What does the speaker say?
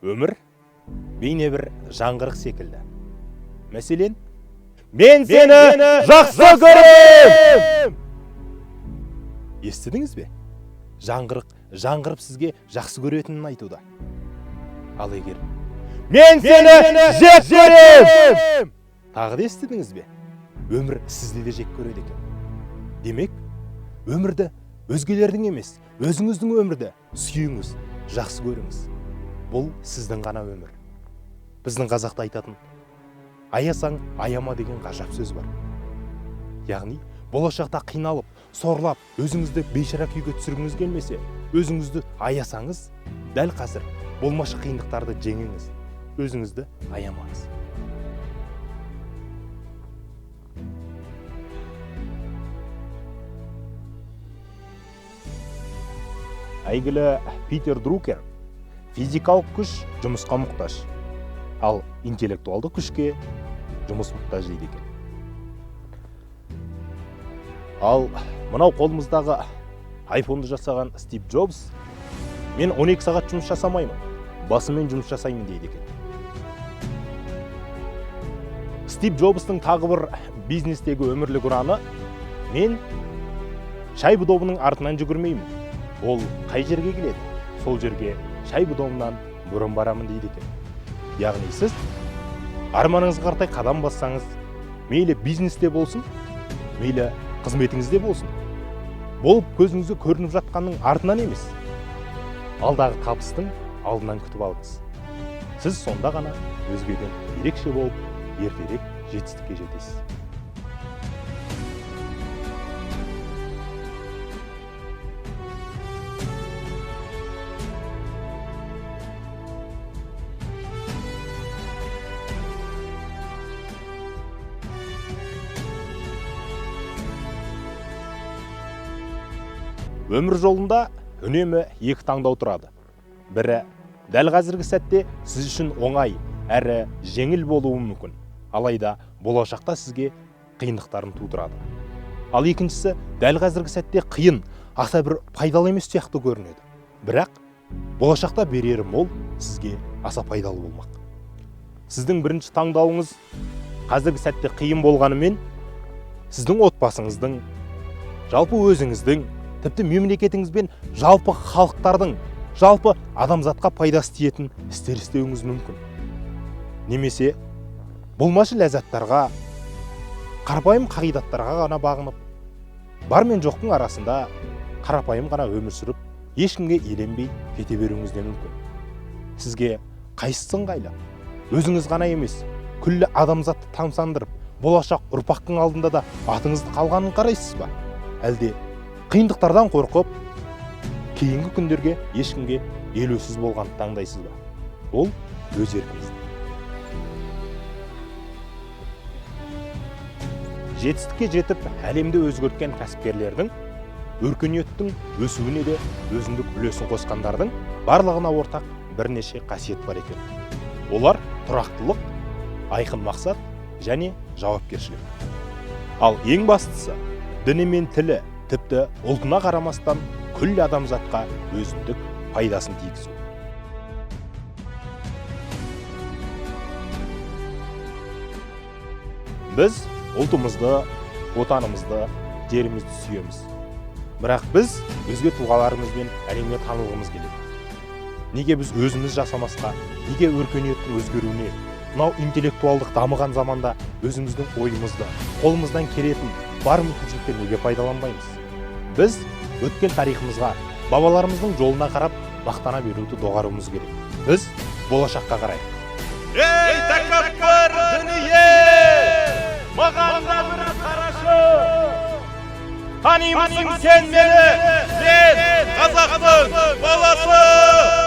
Өмір бейне бір жаңғырық секілді. Мәселен, мен сені жақсы көрем! Естідіңіз бе? Жаңғырып сізге жақсы көретінін айтуда. Ал егер мен сені жек көрем! Тағы да естідіңіз бе? Өмір сізді де жек көреді екен. Демек, өмірді өзгелердің емес, өзіңіздің өмірді сүйіңіз, жақсы көріңіз. Бұл сіздің ғана өмір. Біздің қазақта айтатын, аясаң аяма деген ғажап сөз бар. Яғни, болашақта қиналып, сорлап, өзіңізді бейшара күйге түсіргіңіз келмесе, өзіңізді аясаңыз, дәл қазір болмашы қиындықтарды жеңіңіз, өзіңізді аямаңыз. Әйгілі Питер Друкер физикалық күш жұмысқа мұқтаж, ал интеллектуалды күшке жұмыс мұқтаж дейді екен. Ал мынау қолымыздағы айфонды жасаған Стив Джобс, мен 12 сағат жұмыс жасамаймын, басымен жұмыс жасаймын дейді екен. Стив Джобстың тағы бір бизнестегі өмірлік ұраны, мен шай бұдауының артынан жүгірмеймін. Ол қай жерге келеді? Сол жерге шай бұдауынан бұрын барамын дейді екен. Яғни сіз арманыңызға қарай қадам бассаңыз, мейлі бизнесте болсын, мейлі қызметіңізде болсын, болып көзіңізге көрініп жатқанның артынан емес, алдағы табыстың алдынан күтіп алыңыз. Сіз сонда ғана өзгеден ерекше болып, ертерек жетістікке жетесіз. Өмір жолында үнемі екі таңдау тұрады. Бірі, дәл қазіргі сәтте сіз үшін оңай, әрі жеңіл болуы мүмкін. Алайда болашақта сізге қиындықтарын тудырады. Ал екіншісі, дәл қазіргі сәтте қиын, аса бір пайдалы емес сияқты көрінеді. Бірақ болашақта берері мол, сізге аса пайдалы болмақ. Сіздің бірінші таңдауыңыз қазіргі сәтте қиын болғанымен, сіздің отбасыңыздың, жалпы өзіңіздің, тіпті мемлекетіңізбен жалпы халықтардың, жалпы адамзатқа пайдасы тиетін істер істеуіңіз мүмкін. Немесе болмашы ләззаттарға, қарапайым қағидаттарға ғана бағынып, бар мен жоқтың арасында қарапайым ғана өмір сүріп, ешкімге еленбей кете беруіңіз де мүмкін. Сізге қайсысы ыңғайлы? Өзіңіз ғана емес, күллі адамзатты тамсандырып, болашақ ұрпақтың алдында да атыңызды қалғанын қарайсыз ба? Әлде қиындықтардан қорқып, кейінгі күндерге ешкімге елеусіз болғанды таңдайсыз ба? Ол өз еркіңізде. Жетістікке жетіп, әлемді өзгерткен кәсіпкерлердің, өркениеттің өсуіне де өзіндік үлесін қосқандардың барлығына ортақ бірнеше қасиет бар екен. Олар тұрақтылық, айқын мақсат және жауапкершілік. Ал ең бастысы, діні мен тілі, тіпті ұлтына қарамастан күллі адамзатқа өзіндік пайдасын тигізу. Біз ұлтымызды, отанымызды, жерімізді сүйеміз. Бірақ біз өзге тұлғаларымызбен әлемге танылғымыз келеді. Неге біз өзіміз жасамасқа, неге өркениеттің өзгеруіне, мынау интеллектуалдық дамыған заманда өзіміздің ойымызды, қолымыздан келетін бар мүмкіншіліктерді неге пайдаланбаймыз? Біз өткен тарихымызға, бабаларымыздың жолына қарап мақтана беруді доғаруымыз керек. Біз болашаққа қарайық. Ей, тәкаппар дүние! Маған да бір қарашы! Танимысың сен мені? Мен қазақтың баласы!